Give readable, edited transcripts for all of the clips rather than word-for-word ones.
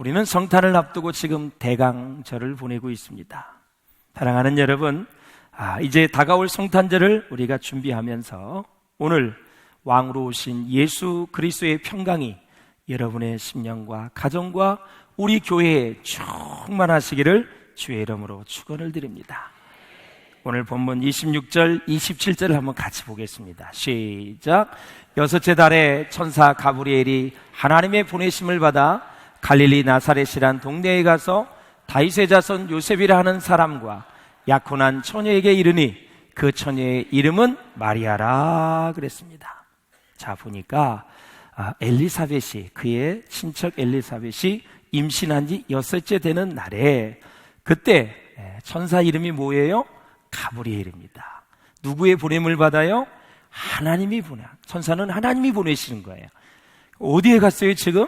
우리는 성탄을 앞두고 지금 대강절을 보내고 있습니다. 사랑하는 여러분, 이제 다가올 성탄절을 우리가 준비하면서 오늘 왕으로 오신 예수 그리스도의 평강이 여러분의 심령과 가정과 우리 교회에 충만하시기를 주의 이름으로 축원을 드립니다. 오늘 본문 26절, 27절을 한번 같이 보겠습니다. 시작. 여섯째 달에 천사 가브리엘이 하나님의 보내심을 받아 갈릴리 나사렛이란 동네에 가서 다윗의 자손 요셉이라 하는 사람과 약혼한 처녀에게 이르니 그 처녀의 이름은 마리아라 그랬습니다. 자, 보니까 엘리사벳이, 그의 친척 엘리사벳이 임신한 지 6째 되는 날에 그때 천사 이름이 뭐예요? 가브리엘입니다. 누구의 보냄을 받아요? 하나님이 천사는 하나님이 보내시는 거예요. 어디에 갔어요 지금?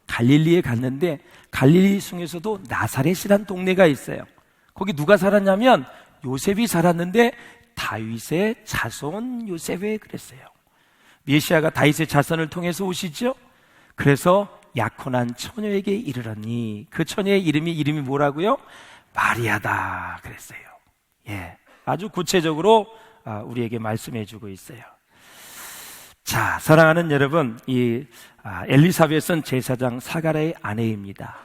갈릴리에 갔는데 갈릴리 중에서도 나사렛이란 동네가 있어요. 거기 누가 살았냐면 요셉이 살았는데 다윗의 자손 요셉에 그랬어요. 메시아가 다윗의 자손을 통해서 오시죠. 그래서 약혼한 처녀에게 이르러니 그 처녀의 이름이 뭐라고요? 마리아다 그랬어요. 아주 구체적으로 우리에게 말씀해 주고 있어요. 자, 사랑하는 여러분, 이 엘리사벳은 제사장 사가랴의 아내입니다.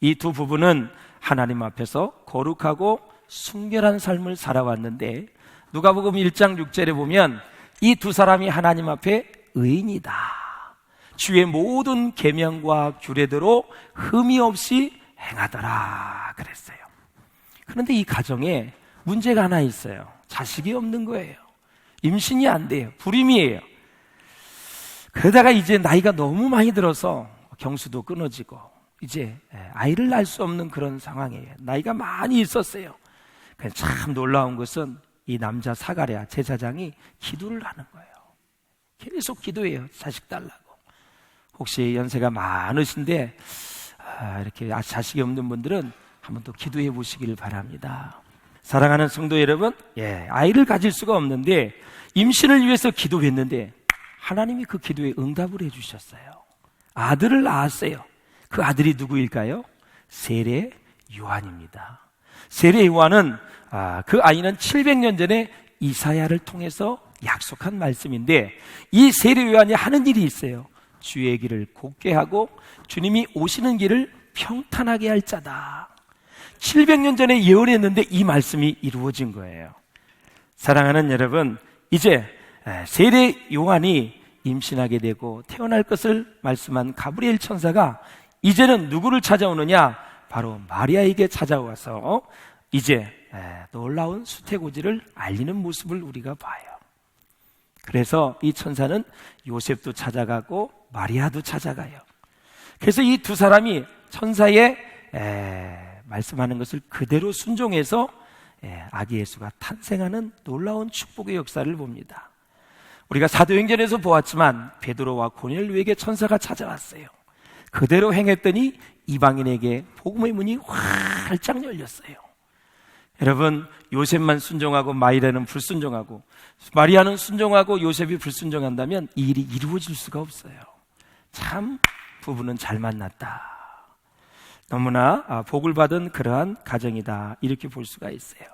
이 두 부부는 하나님 앞에서 거룩하고 순결한 삶을 살아왔는데 누가복음 1장 6절에 보면 이 두 사람이 하나님 앞에 의인이다, 주의 모든 계명과 규례대로 흠이 없이 행하더라 그랬어요. 그런데 이 가정에 문제가 하나 있어요. 자식이 없는 거예요. 임신이 안 돼요. 불임이에요. 그러다가 이제 나이가 너무 많이 들어서 경수도 끊어지고 이제 아이를 낳을 수 없는 그런 상황이에요. 나이가 많이 있었어요. 참 놀라운 것은 이 남자 사가랴 제사장이 기도를 하는 거예요. 계속 기도해요. 자식 달라고. 혹시 연세가 많으신데 이렇게 자식이 없는 분들은 한번 또 기도해 보시기를 바랍니다. 사랑하는 성도 여러분, 아이를 가질 수가 없는데 임신을 위해서 기도했는데 하나님이 그 기도에 응답을 해주셨어요. 아들을 낳았어요. 그 아들이 누구일까요? 세례 요한입니다. 세례 요한은 그 아이는 700년 전에 이사야를 통해서 약속한 말씀인데 이 세례 요한이 하는 일이 있어요. 주의 길을 곧게 하고 주님이 오시는 길을 평탄하게 할 자다. 700년 전에 예언했는데 이 말씀이 이루어진 거예요. 사랑하는 여러분, 이제 세례 요한이 임신하게 되고 태어날 것을 말씀한 가브리엘 천사가 이제는 누구를 찾아오느냐? 바로 마리아에게 찾아와서 이제 놀라운 수태고지를 알리는 모습을 우리가 봐요. 그래서 이 천사는 요셉도 찾아가고 마리아도 찾아가요. 그래서 이 두 사람이 천사의 말씀하는 것을 그대로 순종해서 아기 예수가 탄생하는 놀라운 축복의 역사를 봅니다. 우리가 사도행전에서 보았지만 베드로와 고넬료에게 천사가 찾아왔어요. 그대로 행했더니 이방인에게 복음의 문이 활짝 열렸어요. 여러분, 요셉만 순종하고 마리아는 불순종하고 마리아는 순종하고 요셉이 불순종한다면 이 일이 이루어질 수가 없어요. 참 부부는 잘 만났다. 너무나 복을 받은 그러한 가정이다, 이렇게 볼 수가 있어요.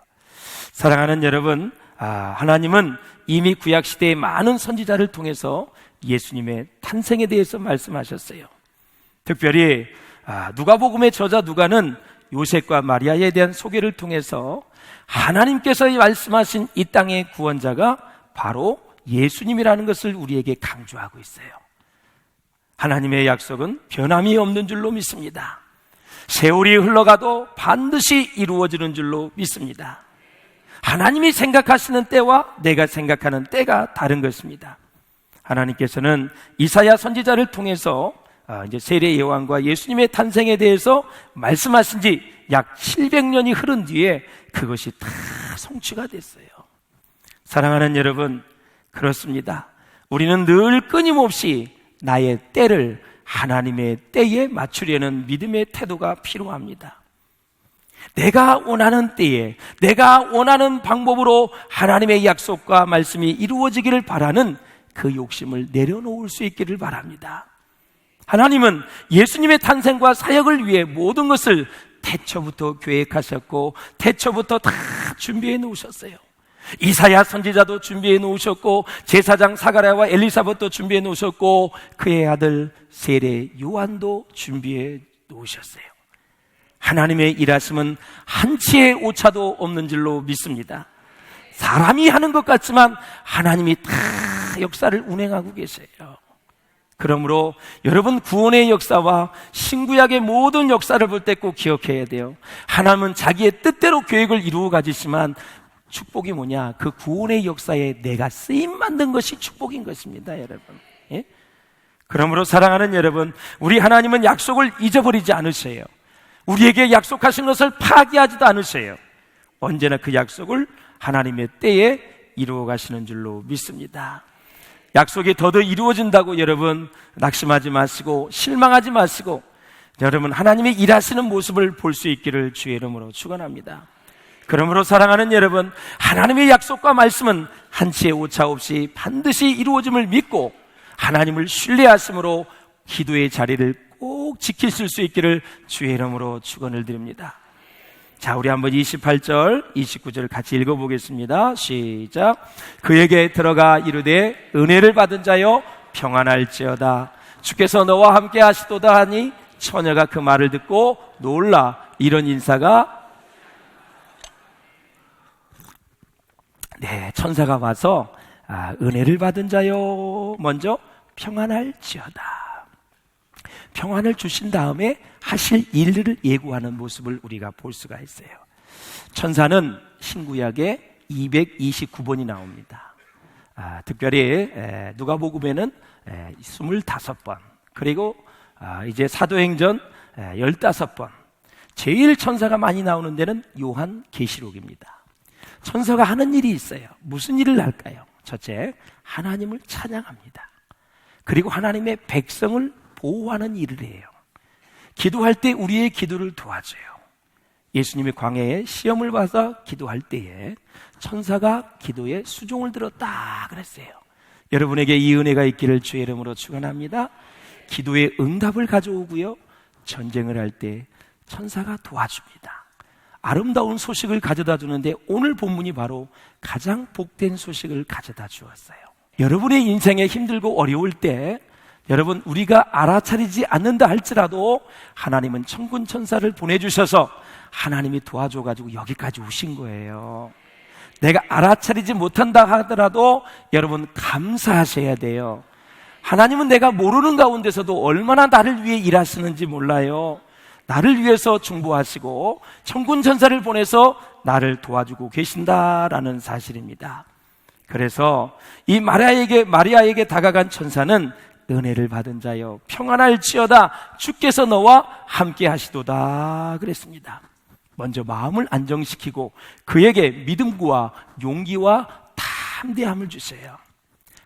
사랑하는 여러분, 하나님은 이미 구약시대의 많은 선지자를 통해서 예수님의 탄생에 대해서 말씀하셨어요. 특별히 누가복음의 저자 누가는 요셉과 마리아에 대한 소개를 통해서 하나님께서 말씀하신 이 땅의 구원자가 바로 예수님이라는 것을 우리에게 강조하고 있어요. 하나님의 약속은 변함이 없는 줄로 믿습니다. 세월이 흘러가도 반드시 이루어지는 줄로 믿습니다. 하나님이 생각하시는 때와 내가 생각하는 때가 다른 것입니다. 하나님께서는 이사야 선지자를 통해서 이제 세례 요한과 예수님의 탄생에 대해서 말씀하신 지 약 700년이 흐른 뒤에 그것이 다 성취가 됐어요. 사랑하는 여러분, 그렇습니다. 우리는 늘 끊임없이 나의 때를 하나님의 때에 맞추려는 믿음의 태도가 필요합니다. 내가 원하는 때에 내가 원하는 방법으로 하나님의 약속과 말씀이 이루어지기를 바라는 그 욕심을 내려놓을 수 있기를 바랍니다. 하나님은 예수님의 탄생과 사역을 위해 모든 것을 태초부터 계획하셨고 태초부터 다 준비해 놓으셨어요. 이사야 선지자도 준비해 놓으셨고 제사장 사가랴와 엘리사벳도 준비해 놓으셨고 그의 아들 세례 요한도 준비해 놓으셨어요. 하나님의 일하심은 한치의 오차도 없는 줄로 믿습니다. 사람이 하는 것 같지만 하나님이 다 역사를 운행하고 계세요. 그러므로 여러분, 구원의 역사와 신구약의 모든 역사를 볼 때 꼭 기억해야 돼요. 하나님은 자기의 뜻대로 계획을 이루어 가지지만 축복이 뭐냐? 그 구원의 역사에 내가 쓰임 만든 것이 축복인 것입니다, 여러분. 예? 그러므로 사랑하는 여러분, 우리 하나님은 약속을 잊어버리지 않으세요. 우리에게 약속하신 것을 파기하지도 않으세요. 언제나 그 약속을 하나님의 때에 이루어 가시는 줄로 믿습니다. 약속이 더더 이루어진다고 여러분 낙심하지 마시고 실망하지 마시고 여러분 하나님의 일하시는 모습을 볼 수 있기를 주의 이름으로 축원합니다. 그러므로 사랑하는 여러분, 하나님의 약속과 말씀은 한치의 오차 없이 반드시 이루어짐을 믿고 하나님을 신뢰하심으로 기도의 자리를 꼭 지키실 수 있기를 주의 이름으로 축원을 드립니다. 자, 우리 한번 28절, 29절 같이 읽어보겠습니다. 시작. 그에게 들어가 이르되 은혜를 받은 자여 평안할지어다. 주께서 너와 함께 하시도다 하니 처녀가 그 말을 듣고 놀라. 이런 인사가 천사가 와서 은혜를 받은 자여 먼저 평안할지어다. 평안을 주신 다음에 하실 일들을 예고하는 모습을 우리가 볼 수가 있어요. 천사는 신구약에 229번이 나옵니다. 특별히 누가복음에는 25번, 그리고 이제 사도행전 15번. 제일 천사가 많이 나오는 데는 요한계시록입니다. 천사가 하는 일이 있어요. 무슨 일을 할까요? 첫째, 하나님을 찬양합니다. 그리고 하나님의 백성을 보호하는 일을 해요. 기도할 때 우리의 기도를 도와줘요. 예수님이 광야에 시험을 받아 기도할 때에 천사가 기도에 수종을 들었다 그랬어요. 여러분에게 이 은혜가 있기를 주의 이름으로 축원합니다. 기도의 응답을 가져오고요, 전쟁을 할 때 천사가 도와줍니다. 아름다운 소식을 가져다 주는데 오늘 본문이 바로 가장 복된 소식을 가져다 주었어요. 여러분의 인생에 힘들고 어려울 때 여러분, 우리가 알아차리지 않는다 할지라도 하나님은 천군 천사를 보내주셔서 하나님이 도와줘가지고 여기까지 오신 거예요. 내가 알아차리지 못한다 하더라도 여러분 감사하셔야 돼요. 하나님은 내가 모르는 가운데서도 얼마나 나를 위해 일하시는지 몰라요. 나를 위해서 중보하시고 천군 천사를 보내서 나를 도와주고 계신다라는 사실입니다. 그래서 이 마리아에게 다가간 천사는 은혜를 받은 자여 평안할지어다. 주께서 너와 함께 하시도다 그랬습니다. 먼저 마음을 안정시키고 그에게 믿음과 용기와 담대함을 주세요.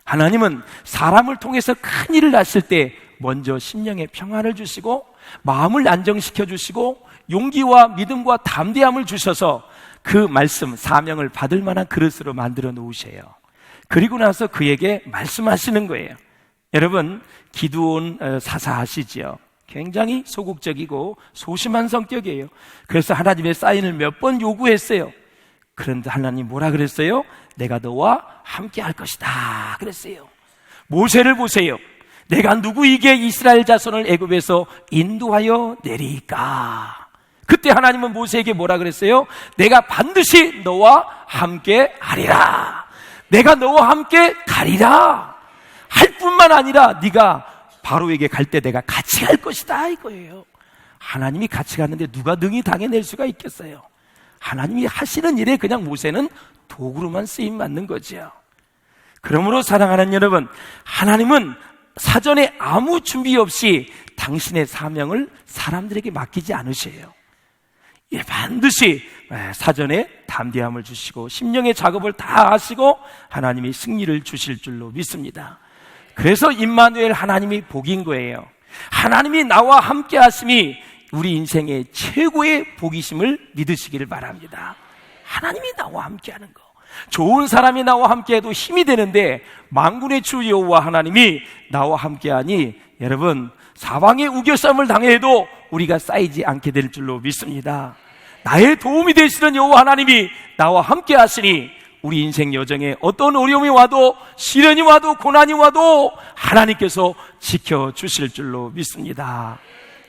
하나님은 사람을 통해서 큰 일을 하실 때 먼저 심령에 평안을 주시고 마음을 안정시켜 주시고 용기와 믿음과 담대함을 주셔서 그 말씀, 사명을 받을 만한 그릇으로 만들어 놓으세요. 그리고 나서 그에게 말씀하시는 거예요. 여러분, 기드온 사사하시지요. 굉장히 소극적이고 소심한 성격이에요. 그래서 하나님의 사인을 몇 번 요구했어요. 그런데 하나님 뭐라 그랬어요? 내가 너와 함께 할 것이다 그랬어요. 모세를 보세요. 내가 누구에게 이스라엘 자손을 애굽에서 인도하여 내리까? 그때 하나님은 모세에게 뭐라 그랬어요? 내가 반드시 너와 함께 하리라. 내가 너와 함께 가리라. 할 뿐만 아니라 네가 바로에게 갈 때 내가 같이 갈 것이다 이거예요. 하나님이 같이 가는데 누가 능히 당해낼 수가 있겠어요? 하나님이 하시는 일에 그냥 모세는 도구로만 쓰임 받는 거죠. 그러므로 사랑하는 여러분, 하나님은 사전에 아무 준비 없이 당신의 사명을 사람들에게 맡기지 않으셔요. 반드시 사전에 담대함을 주시고 심령의 작업을 다 하시고 하나님이 승리를 주실 줄로 믿습니다. 그래서 임마누엘, 하나님이 복인 거예요. 하나님이 나와 함께 하심이 우리 인생의 최고의 복이심을 믿으시기를 바랍니다. 하나님이 나와 함께 하는 거, 좋은 사람이 나와 함께 해도 힘이 되는데 만군의 주 여호와 하나님이 나와 함께 하니 여러분 사방에 우겨쌈을 당해도 우리가 쌓이지 않게 될 줄로 믿습니다. 나의 도움이 되시는 여호와 하나님이 나와 함께 하시니 우리 인생 여정에 어떤 어려움이 와도, 시련이 와도, 고난이 와도 하나님께서 지켜주실 줄로 믿습니다.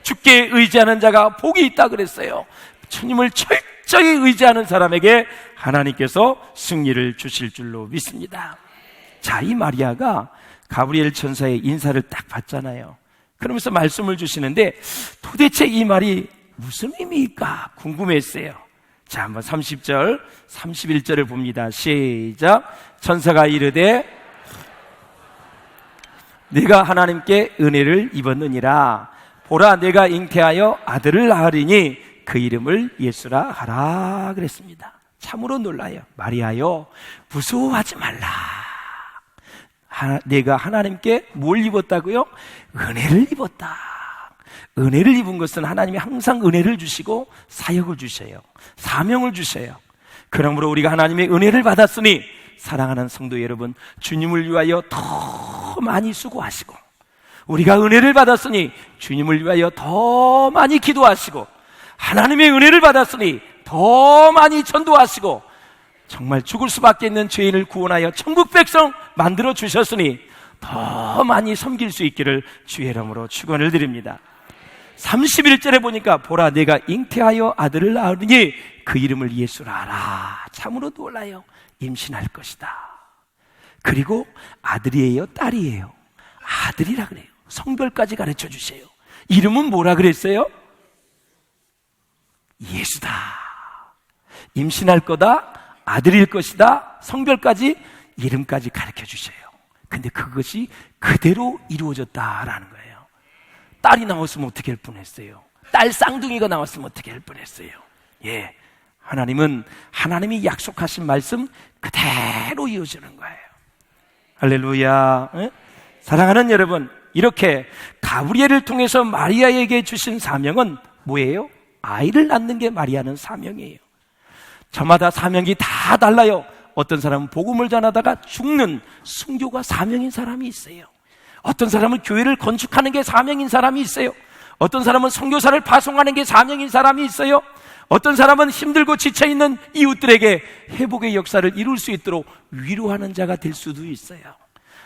주께 의지하는 자가 복이 있다 그랬어요. 주님을 철저히 의지하는 사람에게 하나님께서 승리를 주실 줄로 믿습니다. 자, 이 마리아가 가브리엘 천사의 인사를 딱 받잖아요. 그러면서 말씀을 주시는데 도대체 이 말이 무슨 의미일까 궁금했어요. 자, 한번 30절, 31절을 봅니다. 시작. 천사가 이르되 네가 하나님께 은혜를 입었느니라. 보라, 내가 잉태하여 아들을 낳으리니 그 이름을 예수라 하라 그랬습니다. 참으로 놀라요. 마리아여, 무서워하지 말라. 내가 하나님께 뭘 입었다고요? 은혜를 입었다. 은혜를 입은 것은 하나님이 항상 은혜를 주시고 사역을 주셔요. 사명을 주셔요. 그러므로 우리가 하나님의 은혜를 받았으니 사랑하는 성도 여러분, 주님을 위하여 더 많이 수고하시고, 우리가 은혜를 받았으니 주님을 위하여 더 많이 기도하시고, 하나님의 은혜를 받았으니 더 많이 전도하시고, 정말 죽을 수밖에 있는 죄인을 구원하여 천국 백성 만들어 주셨으니 더 많이 섬길 수 있기를 주의 이름으로 축원을 드립니다. 31절에 보니까 보라, 내가 잉태하여 아들을 낳으니 그 이름을 예수라 하라. 참으로 놀라요. 임신할 것이다. 그리고 아들이에요, 딸이에요? 아들이라 그래요. 성별까지 가르쳐 주세요. 이름은 뭐라 그랬어요? 예수다. 임신할 거다, 아들일 것이다, 성별까지, 이름까지 가르쳐 주세요. 근데 그것이 그대로 이루어졌다라는 거예요. 딸이 나왔으면 어떻게 할 뻔했어요? 딸 쌍둥이가 나왔으면 어떻게 할 뻔했어요? 예, 하나님은 하나님이 약속하신 말씀 그대로 이어지는 거예요. 할렐루야. 예? 사랑하는 여러분, 이렇게 가브리엘을 통해서 마리아에게 주신 사명은 뭐예요? 아이를 낳는 게 마리아는 사명이에요. 저마다 사명이 다 달라요. 어떤 사람은 복음을 전하다가 죽는 순교가 사명인 사람이 있어요. 어떤 사람은 교회를 건축하는 게 사명인 사람이 있어요. 어떤 사람은 선교사를 파송하는 게 사명인 사람이 있어요. 어떤 사람은 힘들고 지쳐있는 이웃들에게 회복의 역사를 이룰 수 있도록 위로하는 자가 될 수도 있어요.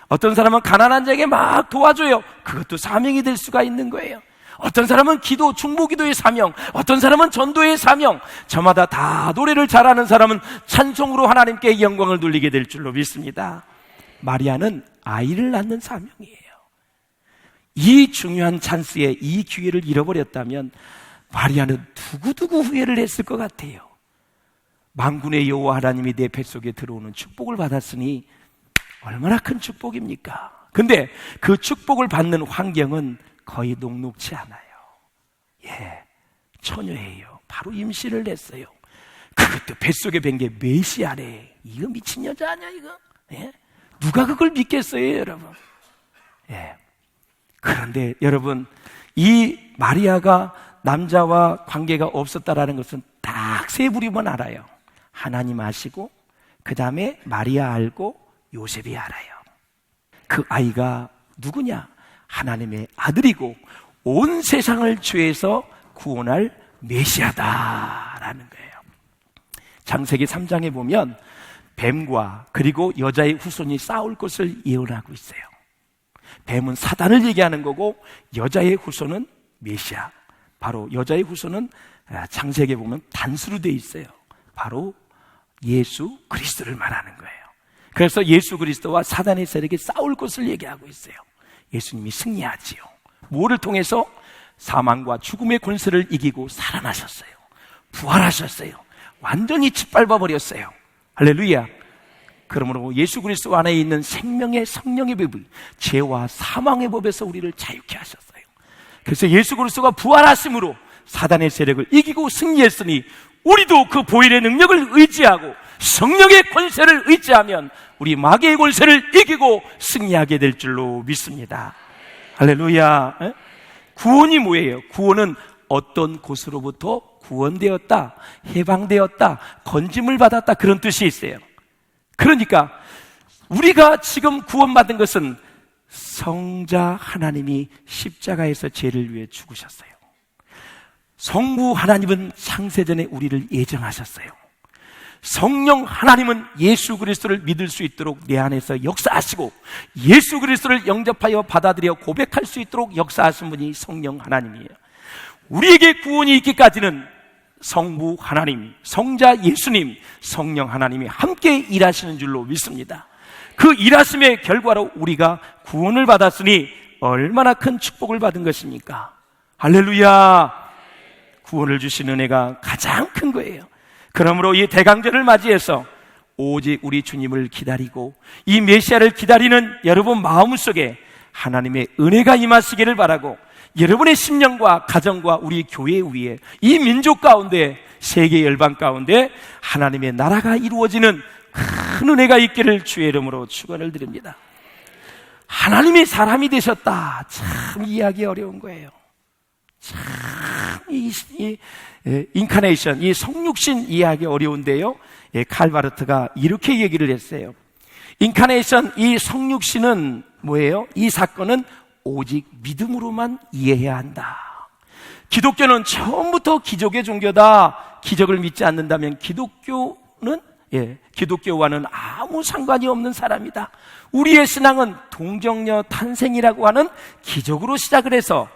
어떤 사람은 가난한 자에게 막 도와줘요. 그것도 사명이 될 수가 있는 거예요. 어떤 사람은 기도, 중보기도의 사명, 어떤 사람은 전도의 사명, 저마다 다 노래를 잘하는 사람은 찬송으로 하나님께 영광을 돌리게 될 줄로 믿습니다. 마리아는 아이를 낳는 사명이에요. 이 중요한 찬스에 이 기회를 잃어버렸다면 마리아는 두고두고 후회를 했을 것 같아요. 만군의 여호와 하나님이 내 뱃속에 들어오는 축복을 받았으니 얼마나 큰 축복입니까? 근데 그 축복을 받는 환경은 거의 녹록지 않아요. 예, 처녀예요. 바로 임신을 했어요. 그것도 뱃속에 뵌 게 메시아래. 이거 미친 여자 아니야 이거? 예? 누가 그걸 믿겠어요, 여러분? 예. 그런데 여러분, 이 마리아가 남자와 관계가 없었다라는 것은 딱 세 부류만 알아요. 하나님 아시고, 그 다음에 마리아 알고, 요셉이 알아요. 그 아이가 누구냐? 하나님의 아들이고 온 세상을 죄에서 구원할 메시아다라는 거예요. 창세기 3장에 보면 뱀과 그리고 여자의 후손이 싸울 것을 예언하고 있어요. 뱀은 사단을 얘기하는 거고 여자의 후손은 메시아. 바로 여자의 후손은 창세기에 보면 단수로 되어 있어요. 바로 예수 그리스도를 말하는 거예요. 그래서 예수 그리스도와 사단의 세력이 싸울 것을 얘기하고 있어요. 예수님이 승리하지요. 뭐를 통해서? 사망과 죽음의 권세를 이기고 살아나셨어요. 부활하셨어요. 완전히 짓밟아 버렸어요. 할렐루야. 그러므로 예수 그리스도 안에 있는 생명의 성령의 법이 죄와 사망의 법에서 우리를 자유케 하셨어요. 그래서 예수 그리스도가 부활하심으로 사단의 세력을 이기고 승리했으니 우리도 그 보혈의 능력을 의지하고 성령의 권세를 의지하면 우리 마귀의 권세를 이기고 승리하게 될 줄로 믿습니다. 할렐루야. 구원이 뭐예요? 구원은 어떤 곳으로부터 구원되었다, 해방되었다, 건짐을 받았다, 그런 뜻이 있어요. 그러니까 우리가 지금 구원받은 것은 성자 하나님이 십자가에서 죄를 위해 죽으셨어요. 성부 하나님은 창세전에 우리를 예정하셨어요. 성령 하나님은 예수 그리스도를 믿을 수 있도록 내 안에서 역사하시고 예수 그리스도를 영접하여 받아들여 고백할 수 있도록 역사하신 분이 성령 하나님이에요. 우리에게 구원이 있기까지는 성부 하나님, 성자 예수님, 성령 하나님이 함께 일하시는 줄로 믿습니다. 그 일하심의 결과로 우리가 구원을 받았으니 얼마나 큰 축복을 받은 것입니까? 할렐루야! 구원을 주신 은혜가 가장 큰 거예요. 그러므로 이 대강절을 맞이해서 오직 우리 주님을 기다리고 이 메시아를 기다리는 여러분 마음속에 하나님의 은혜가 임하시기를 바라고, 여러분의 심령과 가정과 우리 교회 위에, 이 민족 가운데, 세계 열방 가운데 하나님의 나라가 이루어지는 큰 은혜가 있기를 주의 이름으로 축원을 드립니다. 하나님이 사람이 되셨다, 참 이해하기 어려운 거예요. 참 인카네이션, 이 성육신 이해하기 어려운데요, 칼바르트가 이렇게 얘기를 했어요. 인카네이션, 이 성육신은 뭐예요? 이 사건은 오직 믿음으로만 이해해야 한다. 기독교는 처음부터 기적의 종교다. 기적을 믿지 않는다면 기독교와는 아무 상관이 없는 사람이다. 우리의 신앙은 동정녀 탄생이라고 하는 기적으로 시작을 해서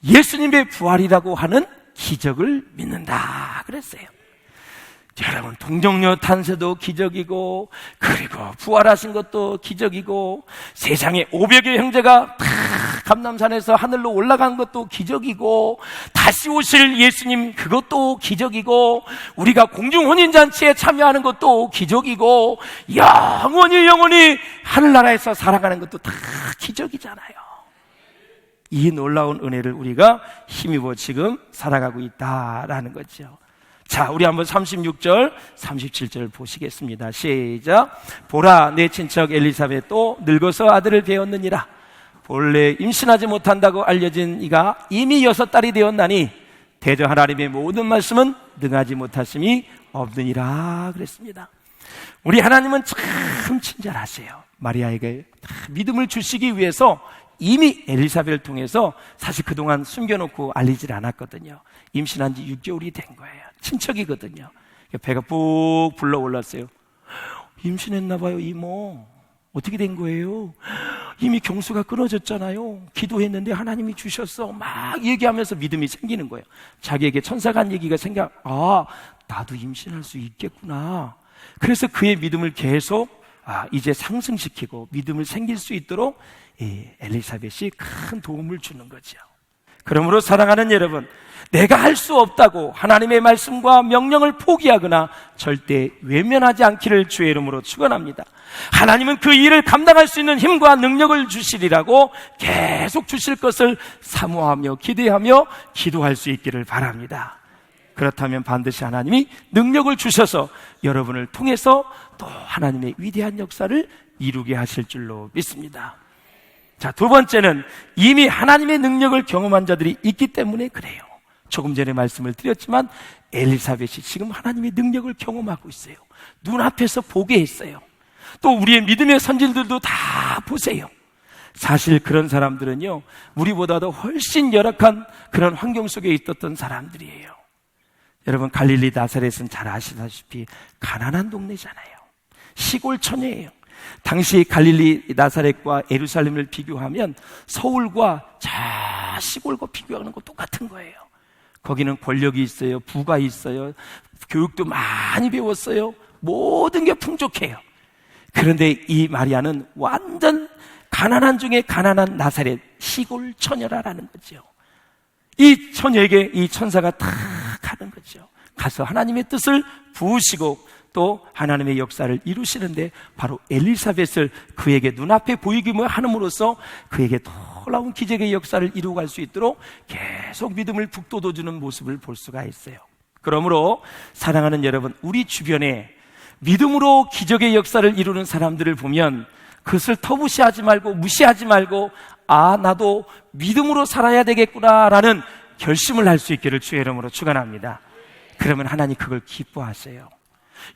예수님의 부활이라고 하는 기적을 믿는다 그랬어요. 여러분, 동정녀 탄생도 기적이고, 그리고 부활하신 것도 기적이고, 세상에 500의 형제가 다 감람산에서 하늘로 올라간 것도 기적이고, 다시 오실 예수님 그것도 기적이고, 우리가 공중혼인잔치에 참여하는 것도 기적이고, 영원히 하늘나라에서 살아가는 것도 다 기적이잖아요. 이 놀라운 은혜를 우리가 힘입어 지금 살아가고 있다라는 거죠. 자, 우리 한번 36절, 37절 보시겠습니다. 시작. 보라, 내 친척 엘리사벳도 늙어서 아들을 배웠느니라. 본래 임신하지 못한다고 알려진 이가 이미 6달이 되었나니 대저 하나님의 모든 말씀은 능하지 못하심이 없느니라 그랬습니다. 우리 하나님은 참 친절하세요. 마리아에게 믿음을 주시기 위해서 이미 엘리사벳을 통해서, 사실 그동안 숨겨놓고 알리질 않았거든요. 임신한 지 6개월이 된 거예요. 친척이거든요. 배가 푹 불러올랐어요. 임신했나봐요, 이모. 어떻게 된 거예요? 이미 경수가 끊어졌잖아요. 기도했는데 하나님이 주셨어. 막 얘기하면서 믿음이 생기는 거예요. 자기에게 천사가 한 얘기가 나도 임신할 수 있겠구나. 그래서 그의 믿음을 계속 이제 상승시키고 믿음을 생길 수 있도록 엘리사벳이 큰 도움을 주는 거죠. 그러므로 사랑하는 여러분, 내가 할 수 없다고 하나님의 말씀과 명령을 포기하거나 절대 외면하지 않기를 주의 이름으로 축원합니다. 하나님은 그 일을 감당할 수 있는 힘과 능력을 주시리라고 계속 주실 것을 사모하며 기대하며 기도할 수 있기를 바랍니다. 그렇다면 반드시 하나님이 능력을 주셔서 여러분을 통해서 또 하나님의 위대한 역사를 이루게 하실 줄로 믿습니다. 자, 두 번째는 이미 하나님의 능력을 경험한 자들이 있기 때문에 그래요. 조금 전에 말씀을 드렸지만 엘리사벳이 지금 하나님의 능력을 경험하고 있어요. 눈앞에서 보게 했어요. 또 우리의 믿음의 선진들도 다 보세요. 사실 그런 사람들은요, 우리보다도 훨씬 열악한 그런 환경 속에 있었던 사람들이에요. 여러분, 갈릴리 나사렛은 잘 아시다시피 가난한 동네잖아요. 시골 처녀예요. 당시 갈릴리 나사렛과 예루살렘을 비교하면 서울과 저 시골과 비교하는 거 똑같은 거예요. 거기는 권력이 있어요. 부가 있어요. 교육도 많이 배웠어요. 모든 게 풍족해요. 그런데 이 마리아는 완전 가난한 중에 가난한 나사렛 시골 처녀라는 거죠. 이 처녀에게 이 천사가 딱 가는 거죠. 가서 하나님의 뜻을 부으시고 또 하나님의 역사를 이루시는데, 바로 엘리사벳을 그에게 눈앞에 보이기만 함으로써 그에게 놀라운 기적의 역사를 이루어갈 수 있도록 계속 믿음을 북돋워주는 모습을 볼 수가 있어요. 그러므로 사랑하는 여러분, 우리 주변에 믿음으로 기적의 역사를 이루는 사람들을 보면 그것을 터무시하지 말고 무시하지 말고 나도 믿음으로 살아야 되겠구나라는 결심을 할 수 있기를 주의 이름으로 축원합니다. 그러면 하나님 그걸 기뻐하세요.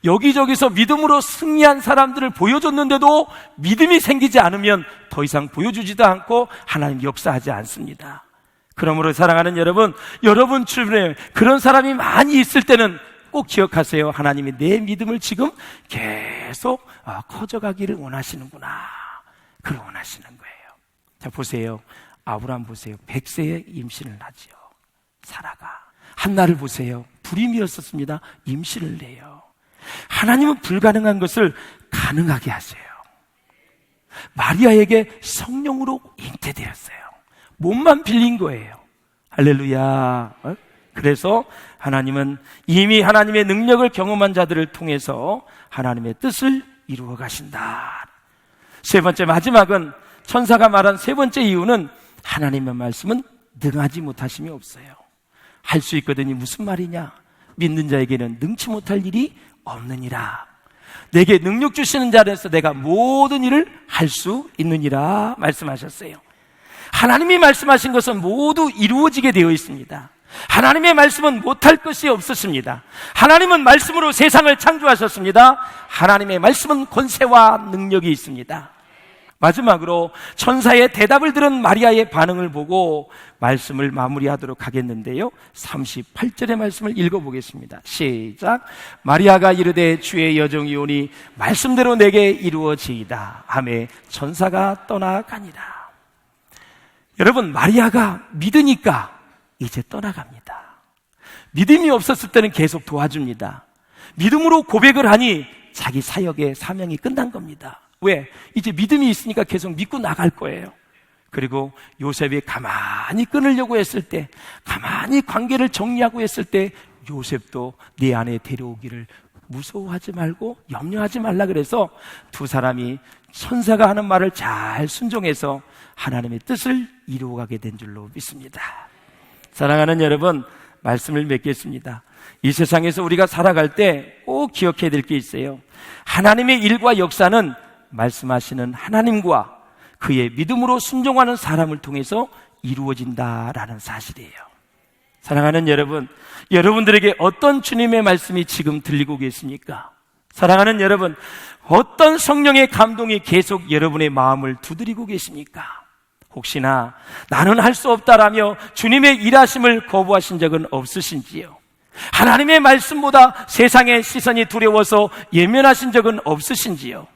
여기저기서 믿음으로 승리한 사람들을 보여줬는데도 믿음이 생기지 않으면 더 이상 보여주지도 않고 하나님 역사하지 않습니다. 그러므로 사랑하는 여러분 주변에 그런 사람이 많이 있을 때는 꼭 기억하세요. 하나님이 내 믿음을 지금 계속 커져가기를 원하시는구나. 그걸 원하시는 거예요. 자, 보세요. 아브라함 보세요. 100세에 임신을 하지요. 사라가. 한나를 보세요. 불임이었었습니다. 임신을 내요. 하나님은 불가능한 것을 가능하게 하세요. 마리아에게 성령으로 잉태되었어요. 몸만 빌린 거예요. 할렐루야. 그래서 하나님은 이미 하나님의 능력을 경험한 자들을 통해서 하나님의 뜻을 이루어 가신다. 세 번째, 마지막은 천사가 말한 세 번째 이유는 하나님의 말씀은 능하지 못하심이 없어요. 할 수 있거든요. 무슨 말이냐? 믿는 자에게는 능치 못할 일이 없느니라. 내게 능력 주시는 자로서 내가 모든 일을 할 수 있느니라 말씀하셨어요. 하나님이 말씀하신 것은 모두 이루어지게 되어 있습니다. 하나님의 말씀은 못할 것이 없었습니다. 하나님은 말씀으로 세상을 창조하셨습니다. 하나님의 말씀은 권세와 능력이 있습니다. 마지막으로 천사의 대답을 들은 마리아의 반응을 보고 말씀을 마무리하도록 하겠는데요, 38절의 말씀을 읽어보겠습니다. 시작. 마리아가 이르되 주의 여정이 오니 말씀대로 내게 이루어지이다 하매 천사가 떠나가니라. 여러분, 마리아가 믿으니까 이제 떠나갑니다. 믿음이 없었을 때는 계속 도와줍니다. 믿음으로 고백을 하니 자기 사역의 사명이 끝난 겁니다. 왜? 이제 믿음이 있으니까 계속 믿고 나갈 거예요. 그리고 요셉이 가만히 끊으려고 했을 때, 가만히 관계를 정리하고 했을 때 요셉도 네 안에 데려오기를 무서워하지 말고 염려하지 말라 그래서 두 사람이 천사가 하는 말을 잘 순종해서 하나님의 뜻을 이루어가게 된 줄로 믿습니다. 사랑하는 여러분, 말씀을 맺겠습니다. 이 세상에서 우리가 살아갈 때 꼭 기억해야 될 게 있어요. 하나님의 일과 역사는 말씀하시는 하나님과 그의 믿음으로 순종하는 사람을 통해서 이루어진다라는 사실이에요. 사랑하는 여러분, 여러분들에게 어떤 주님의 말씀이 지금 들리고 계십니까? 사랑하는 여러분, 어떤 성령의 감동이 계속 여러분의 마음을 두드리고 계십니까? 혹시나 나는 할 수 없다라며 주님의 일하심을 거부하신 적은 없으신지요? 하나님의 말씀보다 세상의 시선이 두려워서 예면하신 적은 없으신지요?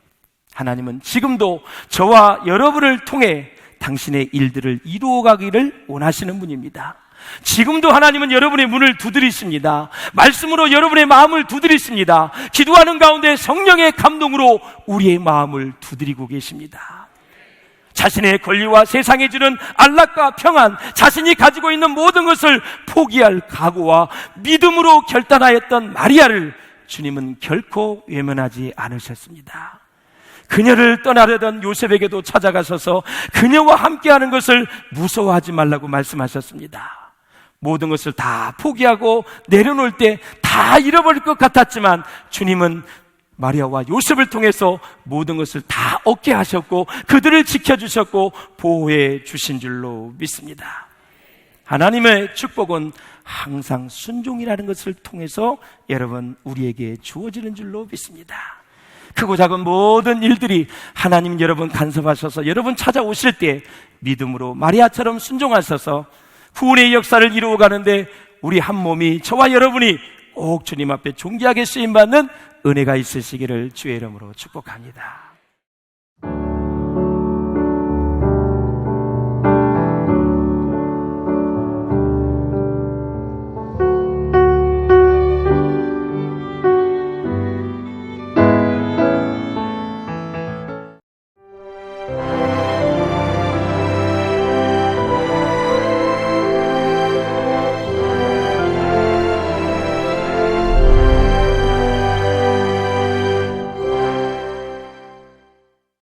하나님은 지금도 저와 여러분을 통해 당신의 일들을 이루어가기를 원하시는 분입니다. 지금도 하나님은 여러분의 문을 두드리십니다. 말씀으로 여러분의 마음을 두드리십니다. 기도하는 가운데 성령의 감동으로 우리의 마음을 두드리고 계십니다. 자신의 권리와 세상에 주는 안락과 평안, 자신이 가지고 있는 모든 것을 포기할 각오와 믿음으로 결단하였던 마리아를 주님은 결코 외면하지 않으셨습니다. 그녀를 떠나려던 요셉에게도 찾아가셔서 그녀와 함께하는 것을 무서워하지 말라고 말씀하셨습니다. 모든 것을 다 포기하고 내려놓을 때 다 잃어버릴 것 같았지만 주님은 마리아와 요셉을 통해서 모든 것을 다 얻게 하셨고 그들을 지켜주셨고 보호해 주신 줄로 믿습니다. 하나님의 축복은 항상 순종이라는 것을 통해서 여러분 우리에게 주어지는 줄로 믿습니다. 크고 작은 모든 일들이 하나님 여러분 간섭하셔서 여러분 찾아오실 때 믿음으로 마리아처럼 순종하셔서 구원의 역사를 이루어가는데 우리 한 몸이, 저와 여러분이 꼭 주님 앞에 존귀하게 쓰임받는 은혜가 있으시기를 주의 이름으로 축복합니다.